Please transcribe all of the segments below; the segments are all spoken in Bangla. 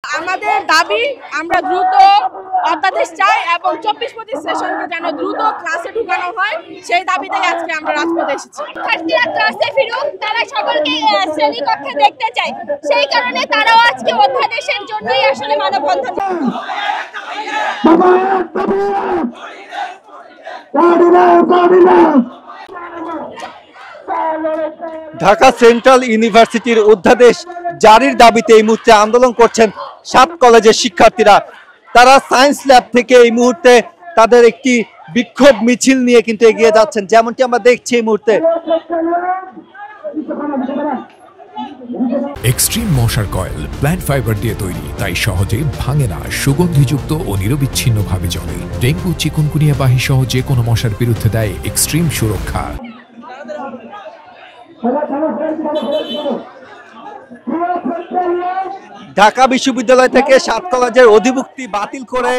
আমাদের দাবি আমরা দ্রুত অধ্যাদেশ চাই এবং 24-25 সেশনকে যেন দ্রুত ক্লাসে ঢুকানো হয়, সেই দাবিতেই আজকে আমরা রাজপথে এসেছি। শিক্ষার্থীরা ক্লাসে ফিরুক, তারা সকলকে শ্রেণীকক্ষে দেখতে চায়, সেই কারণে তারাও আজকে অধ্যাদেশের জন্যই আসলে মানববন্ধন। ঢাকা সেন্ট্রাল ইউনিভার্সিটির অধ্যাদেশ জারির দাবিতে এই মুহূর্তে আন্দোলন করছেন 7 কলেজের শিক্ষার্থীরা। তারা সায়েন্স ল্যাব থেকে এই মুহূর্তে তাদের একটি বিক্ষোভ মিছিল নিয়ে কিন্তু এগিয়ে যাচ্ছেন, যেমনটি আমরা দেখছি এই মুহূর্তে। এক্সট্রিম মশার কয়েল প্ল্যান্ট ফাইবার দিয়ে তৈরি, তাই সহজে ভাঙে না, সুগন্ধিযুক্ত ও নিরবিচ্ছিন্নভাবে জ্বলে। ডেঙ্গু, চিকুনগুনিয়া বাহি সহ যে কোনো মশার বিরুদ্ধে দেয় এক্সট্রিম সুরক্ষা। ঢাকা বিশ্ববিদ্যালয় থেকে 7 কলেজের অধিভুক্তি বাতিল করে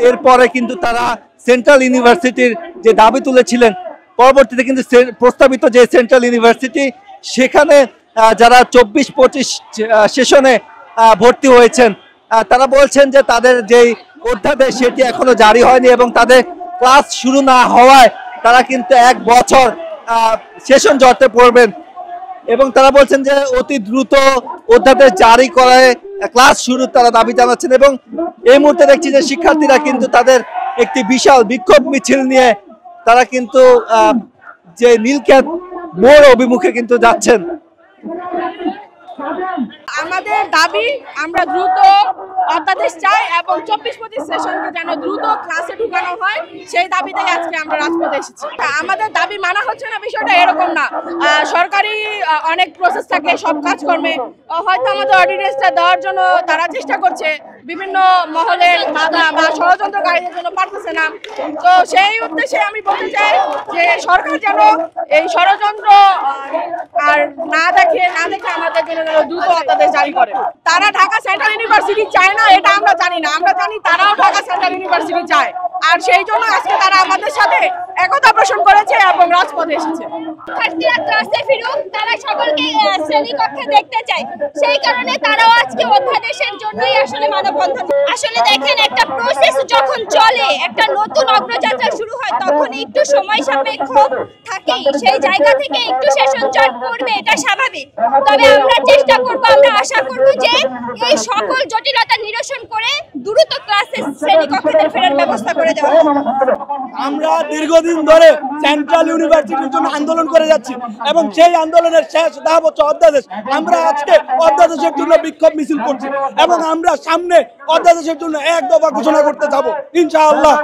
এরপরে কিন্তু তারা সেন্ট্রাল ইউনিভার্সিটির যে দাবি তুলেছিলেন, পরবর্তীতে কিন্তু প্রস্তাবিত যে সেন্ট্রাল ইউনিভার্সিটি সেখানে যারা 24-25 সেশনে ভর্তি হয়েছেন তারা বলছেন যে তাদের যেই অধ্যাদেশ সেটি এখনো জারি হয়নি এবং তাদের ক্লাস শুরু না হওয়ায় তারা কিন্তু 1 বছর সেশন জটে পড়বেন এবং তারা বলছেন যে অতি দ্রুত অধ্যাদেশ জারি করে ক্লাস শুরু তারা দাবি জানাচ্ছেন। এবং এই মুহূর্তে দেখছি যে শিক্ষার্থীরা কিন্তু তাদের একটি বিশাল বিক্ষোভ মিছিল নিয়ে তারা কিন্তু যে নীলক্ষেত মোড় অভিমুখে কিন্তু যাচ্ছেন। আমাদের দাবি আমরা দ্রুত অধ্যাদেশ চাই এবং 24-25 সেশনকে যেন দ্রুত ক্লাসে ঢুকানো হয়, সেই দাবিতেই আজকে আমরা রাজপথে এসেছি। আমাদের দাবি মানা হচ্ছে না, বিষয়টা এরকম না। সরকারি অনেক প্রসেস থাকে সব কাজকর্মে, হয়তো আমাদের অর্ডিন্যান্সটা দেওয়ার জন্য তারা চেষ্টা করছে, বিভিন্ন মহলের বাধা বা ষড়যন্ত্রকারীদের জন্য পারতেছে না। তো সেই উদ্দেশ্যে আমি বলতে চাই যে সরকার যেন এই ষড়যন্ত্র আর না দেখে আমাদের জন্য দ্রুত অধ্যাদেশ জারি করে। তারা ঢাকা সেন্ট্রাল ইউনিভার্সিটি চায় না এটা আমরা জানি না, আমরা জানি তারাও ঢাকা সেন্ট্রাল ইউনিভার্সিটি চায়, আর সেই জন্য আজকে তারা আমাদের সাথে একতা পোষণ করেছে এবং রাজপথে এসেছে। শিক্ষার্থীরা ক্লাসে ফিরুক, তারা সকলকে শ্রেণীকক্ষে দেখতে চায়, সেই কারণে তারাও আজকে অধ্যাদেশের জন্যই আসলে মানববন্ধন। আসলে দেখেন, একটা প্রসেস যখন চলে, একটা নতুন অগ্রযাত্রা শুরু হয়, তখন একটু সময় সাপেক্ষ থাকেই, সেই জায়গা থেকে একটু সেশন জট পড়বে, এটা স্বাভাবিক। তবে আমরা চেষ্টা করব, আমরা আশা করব যে এই সকল জটিলতা নিরসন করে দ্রুত ক্লাসে শ্রেণীকক্ষে ফেরার ব্যবস্থা করে দেওয়া। আমরা দীর্ঘদিন ধরে সেন্ট্রাল ইউনিভার্সিটির জন্য আন্দোলন করে যাচ্ছি এবং সেই আন্দোলনের শেষ ধাপ হচ্ছে অধ্যাদেশ। আমরা আজকে অধ্যাদেশের জন্য বিক্ষোভ মিছিল করছি এবং আমরা সামনে অধ্যাদেশের জন্য 1 দফা ঘোষণা করতে যাব ইনশাআল্লাহ।